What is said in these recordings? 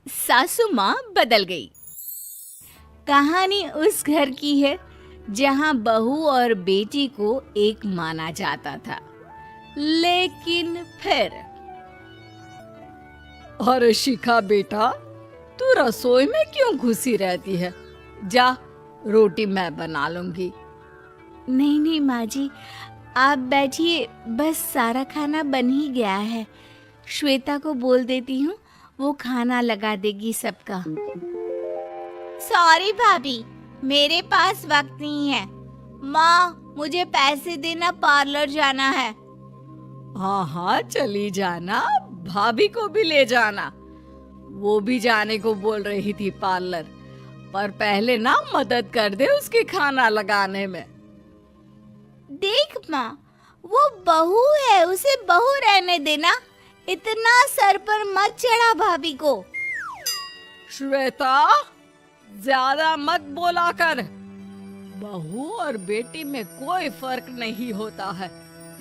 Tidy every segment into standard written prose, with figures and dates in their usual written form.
सासू माँ बदल गई। कहानी उस घर की है जहाँ बहू और बेटी को एक माना जाता था, लेकिन फिर अरे शिखा बेटा, तू रसोई में क्यों घुसी रहती है? जा, रोटी मैं बना लूंगी। नहीं नहीं माँ जी, आप बैठिए, बस सारा खाना बन ही गया है। श्वेता को बोल देती हूँ, वो खाना लगा देगी सबका। सॉरी भाभी, मेरे पास वक्त नहीं है। माँ, मुझे पैसे देना, पार्लर जाना है। हाँ हाँ, चली जाना, भाभी को भी ले जाना। वो भी जाने को बोल रही थी पार्लर, पर पहले ना मदद कर दे उसके खाना लगाने में। देख माँ, वो बहू है, उसे बहू रहने देना। इतना सर पर मत चढ़ा भाभी को। श्वेता, ज्यादा मत बोला कर। बहू और बेटी में कोई फर्क नहीं होता है।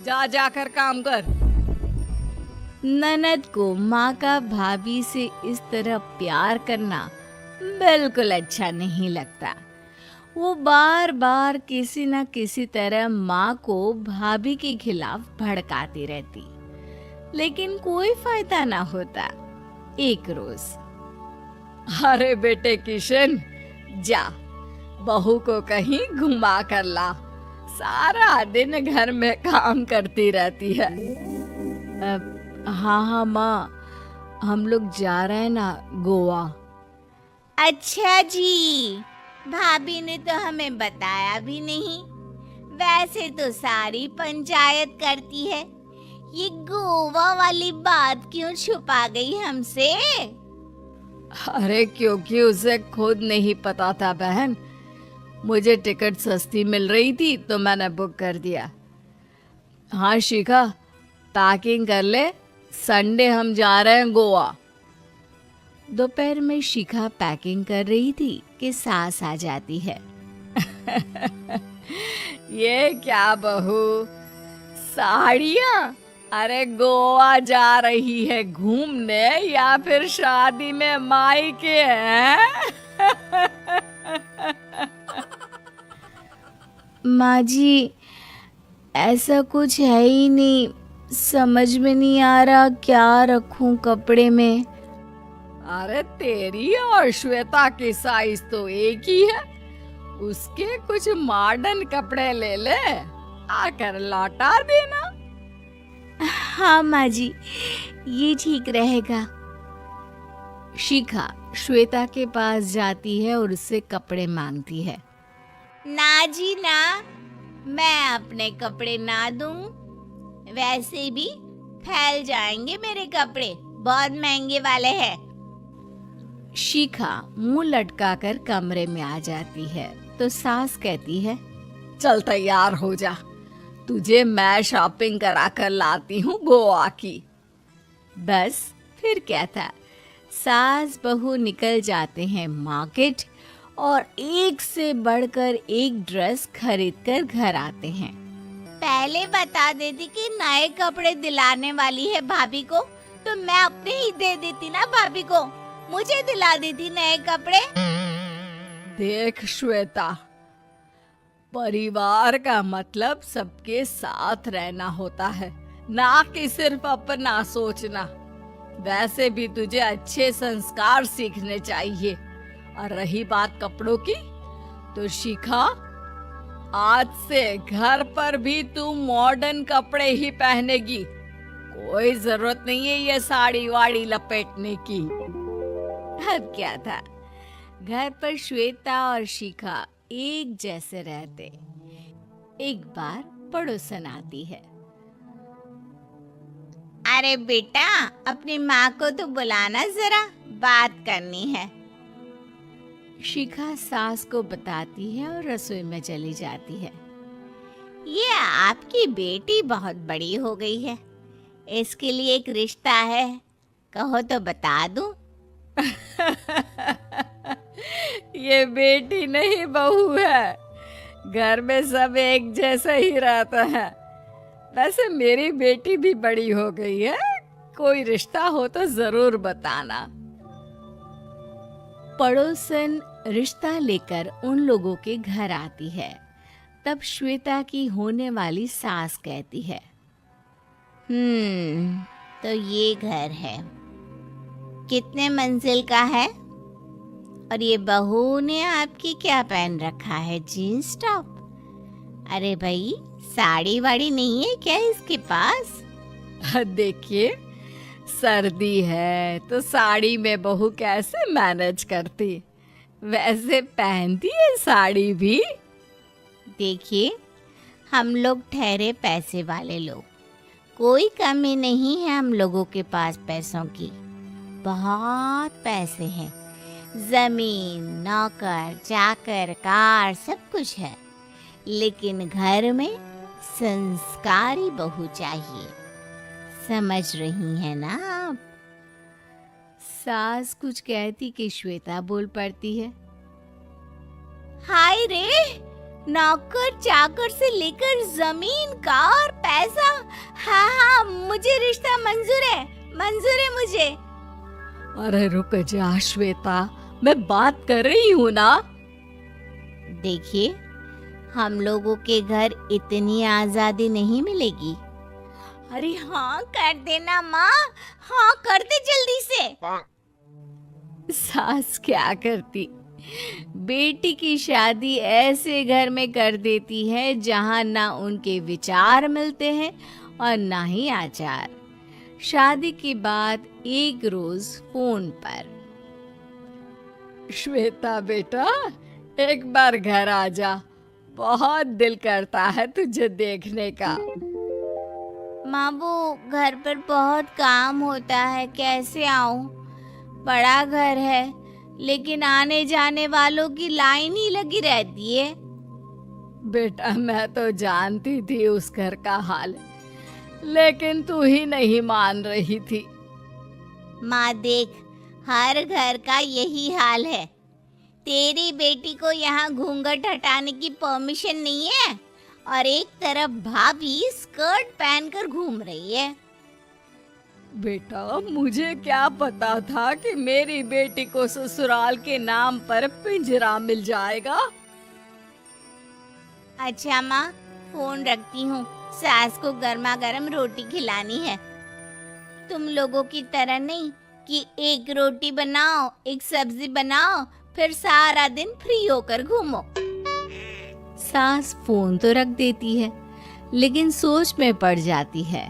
जा जाकर काम कर। ननद को माँ का भाभी से इस तरह प्यार करना बिल्कुल अच्छा नहीं लगता। वो बार बार किसी न किसी तरह माँ को भाभी के खिलाफ भड़काती रहती, लेकिन कोई फायदा ना होता। एक रोज, अरे बेटे किशन, जा, बहू को कहीं घुमा कर ला। सारा दिन घर में काम करती रहती है। हाँ हाँ माँ, हम लोग जा रहे हैं ना गोवा। अच्छा जी, भाभी ने तो हमें बताया भी नहीं। वैसे तो सारी पंचायत करती है, ये गोवा वाली बात क्यों छुपा गई हमसे? अरे क्योंकि उसे खुद नहीं पता था बहन। मुझे टिकट सस्ती मिल रही थी तो मैंने बुक कर दिया। हाँ शिखा, पैकिंग कर ले, संडे हम जा रहे हैं गोवा। दोपहर में शिखा पैकिंग कर रही थी कि सास आ जाती है। ये क्या बहू, साड़ियाँ? अरे गोवा जा रही है घूमने या फिर शादी में मायके हैं? माँ जी, ऐसा कुछ है ही नहीं, समझ में नहीं आ रहा क्या रखूं कपड़े में। अरे तेरी और श्वेता की साइज तो एक ही है। उसके कुछ मॉडर्न कपड़े ले ले, आकर लौटा देना। हाँ माँ जी, ये ठीक रहेगा। शिखा श्वेता के पास जाती है और उससे कपड़े मांगती है। ना जी ना, मैं अपने कपड़े ना दूं। वैसे भी फैल जाएंगे मेरे कपड़े, बहुत महंगे वाले हैं। शिखा मुंह लटकाकर कमरे में आ जाती है तो सास कहती है, चल तैयार हो जा, तुझे मैं शॉपिंग करा कर लाती हूँ गोवा की। बस फिर क्या था, सास बहू निकल जाते हैं मार्केट और एक से बढ़कर एक ड्रेस खरीद कर घर आते हैं। पहले बता देती कि नए कपड़े दिलाने वाली है भाभी को, तो मैं अपने ही दे देती ना भाभी को, मुझे दिला देती नए कपड़े। देख श्वेता, परिवार का मतलब सबके साथ रहना होता है, ना कि सिर्फ अपना सोचना। वैसे भी तुझे अच्छे संस्कार सीखने चाहिए। और रही बात कपड़ों की, तो शिखा, आज से घर पर भी तू मॉडर्न कपड़े ही पहनेगी। कोई जरूरत नहीं है ये साड़ी वाड़ी लपेटने की। अब क्या था, घर पर श्वेता और शिखा एक जैसे रहते। एक बार पड़ोसन आती है। अरे बेटा, अपनी माँ को तो बुलाना जरा, बात करनी है। शिखा सास को बताती है और रसोई में चली जाती है। ये आपकी बेटी बहुत बड़ी हो गई है, इसके लिए एक रिश्ता है, कहो तो बता दूं। ये बेटी नहीं बहू है, घर में सब एक जैसा ही रहता है। वैसे मेरी बेटी भी बड़ी हो गई है, कोई रिश्ता हो तो जरूर बताना। पड़ोसन रिश्ता लेकर उन लोगों के घर आती है। तब श्वेता की होने वाली सास कहती है, तो ये घर है, कितने मंजिल का है? और ये बहू ने आपकी क्या पहन रखा है, जीन्स टॉप? अरे भाई, साड़ी वाड़ी नहीं है क्या इसके पास? देखिए, सर्दी है तो साड़ी में बहू कैसे मैनेज करती, वैसे पहनती है साड़ी भी। देखिए, हम लोग ठहरे पैसे वाले लोग, कोई कमी नहीं है हम लोगों के पास पैसों की, बहुत पैसे हैं, जमीन, नौकर चाकर, कार, सब कुछ है, लेकिन घर में संस्कारी बहू चाहिए। समझ रही हैं ना आप? सास कुछ कहती कि श्वेता बोल पड़ती है, हाय रे, नौकर चाकर से लेकर जमीन, कार, पैसा, हाँ, मुझे रिश्ता मंजूर है मुझे। अरे रुक जा श्वेता, मैं बात कर रही हूँ ना। देखिए, हम लोगों के घर इतनी आजादी नहीं मिलेगी। अरे हाँ कर देना माँ, हाँ कर दे जल्दी से। सास क्या करती, बेटी की शादी ऐसे घर में कर देती है जहाँ ना उनके विचार मिलते हैं और ना ही आचार। शादी के बाद एक रोज फोन पर, श्वेता बेटा, एक बार घर आ जा, बहुत दिल करता है तुझे देखने का। माँ वो घर पर बहुत काम होता है, कैसे आऊं? बड़ा घर है, लेकिन आने जाने वालों की लाइन ही लगी रहती है। बेटा मैं तो जानती थी उस घर का हाल, लेकिन तू ही नहीं मान रही थी। माँ देख, हर घर का यही हाल है। तेरी बेटी को यहाँ घूंघट हटाने की परमिशन नहीं है और एक तरफ भाभी स्कर्ट पहनकर घूम रही है। बेटा मुझे क्या पता था कि मेरी बेटी को ससुराल के नाम पर पिंजरा मिल जाएगा। अच्छा माँ, फोन रखती हूँ, सास को गर्मा गर्म रोटी खिलानी है। तुम लोगों की तरह नहीं कि एक रोटी बनाओ, एक सब्जी बनाओ, फिर सारा दिन फ्री होकर घूमो। सास फोन तो रख देती है, लेकिन सोच में पड़ जाती है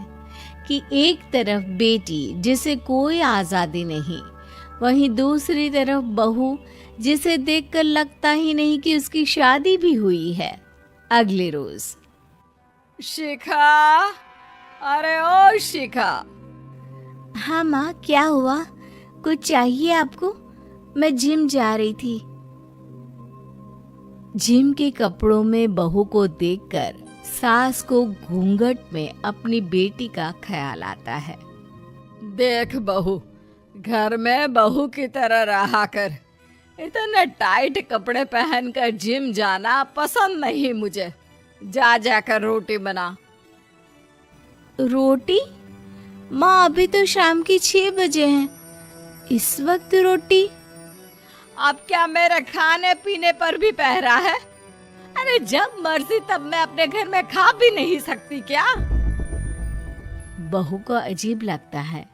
कि एक तरफ बेटी जिसे कोई आजादी नहीं, वहीं दूसरी तरफ बहू जिसे देखकर लगता ही नहीं कि उसकी शादी भी हुई है। अगले रोज, शिखा, अरे ओ शिखा। हाँ माँ, क्या हुआ? कुछ चाहिए आपको? मैं जिम जा रही थी। जिम के कपड़ों में बहू को देखकर सास को घूंघट में अपनी बेटी का ख्याल आता है। देख बहू, घर में बहू की तरह रहा कर, इतने टाइट कपड़े पहनकर जिम जाना पसंद नहीं मुझे। जा जाकर रोटी बना। रोटी? माँ अभी तो शाम की 6 बजे हैं, इस वक्त रोटी? अब क्या मेरे खाने पीने पर भी पहरा है? अरे जब मर्जी तब मैं अपने घर में खा भी नहीं सकती क्या? बहू को अजीब लगता है।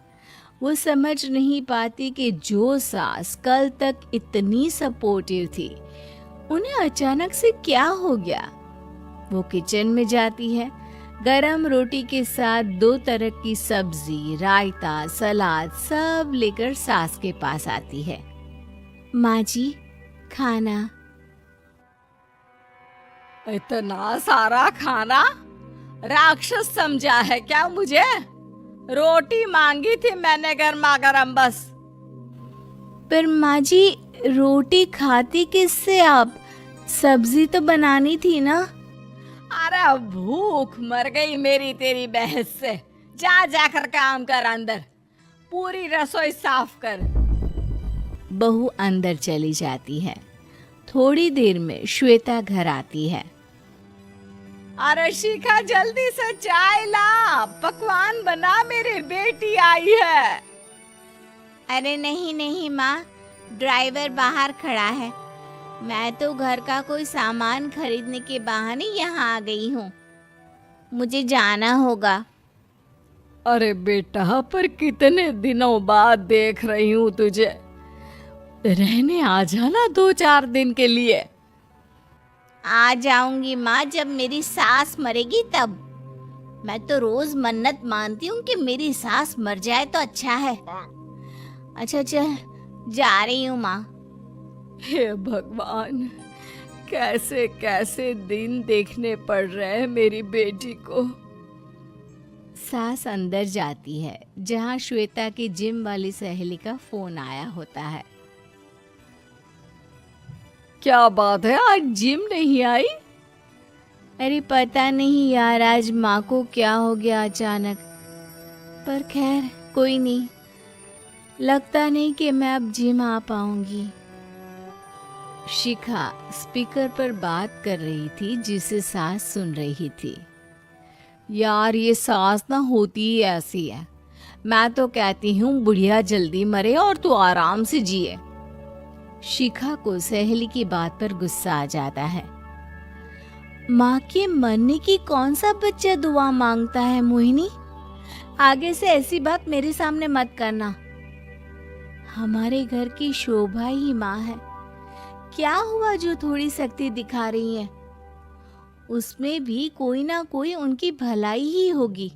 वो समझ नहीं पाती कि जो सास कल तक इतनी सपोर्टिव थी, उन्हें अचानक से क्या हो गया। वो किचन में जाती है, गरम रोटी के साथ 2 तरह की सब्जी, रायता, सलाद सब लेकर सास के पास आती है। माँ जी, खाना। इतना सारा खाना? राक्षस समझा है क्या मुझे? रोटी मांगी थी मैंने गर्मा गर्म बस। पर माँ जी, रोटी खाती किससे आप? सब्जी तो बनानी थी ना। अरे भूख मर गई मेरी तेरी बहस से। जा जाकर काम कर, अंदर पूरी रसोई साफ कर। बहू अंदर चली जाती है। थोड़ी देर में श्वेता घर आती है। अरे शिखा, जल्दी से चाय ला, पकवान बना, मेरी बेटी आई है। अरे नहीं नहीं माँ, ड्राइवर बाहर खड़ा है। मैं तो घर का कोई सामान खरीदने के बहाने यहाँ आ गई हूँ। मुझे जाना होगा। अरे बेटा, पर कितने दिनों बाद देख रही हूँ तुझे। रहने आ जाना 2-4 दिन के लिए। आ जाऊंगी माँ, जब मेरी सास मरेगी तब। मैं तो रोज मन्नत मानती हूँ कि मेरी सास मर जाए तो अच्छा है। अच्छा चल, जा रही हूँ माँ। हे भगवान, कैसे कैसे दिन देखने पड़ रहे हैं मेरी बेटी को। सास अंदर जाती है जहाँ श्वेता की जिम वाली सहेली का फोन आया होता है। क्या बात है, आज जिम नहीं आई? अरे पता नहीं यार, आज माँ को क्या हो गया अचानक। पर खैर कोई नहीं, लगता नहीं कि मैं अब जिम आ पाऊंगी। शिखा स्पीकर पर बात कर रही थी जिसे सास सुन रही थी। यार, ये सास ना होती ही ऐसी है। मैं तो कहती हूँ बुढ़िया जल्दी मरे और तू आराम से जिए। शिखा को सहेली की बात पर गुस्सा आ जाता है। माँ के मरने की कौन सा बच्चा दुआ मांगता है मोहिनी? आगे से ऐसी बात मेरे सामने मत करना। हमारे घर की शोभा ही माँ है। क्या हुआ जो थोड़ी शक्ति दिखा रही है? उसमें भी कोई ना कोई उनकी भलाई ही होगी।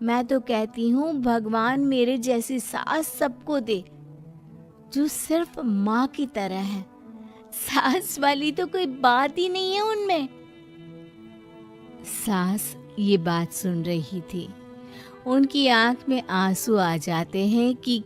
मैं तो कहती हूँ भगवान मेरे जैसी सास सबको दे, जो सिर्फ माँ की तरह है। सास वाली तो कोई बात ही नहीं है उनमें। सास ये बात सुन रही थी। उनकी आंख में आंसू आ जाते हैं कि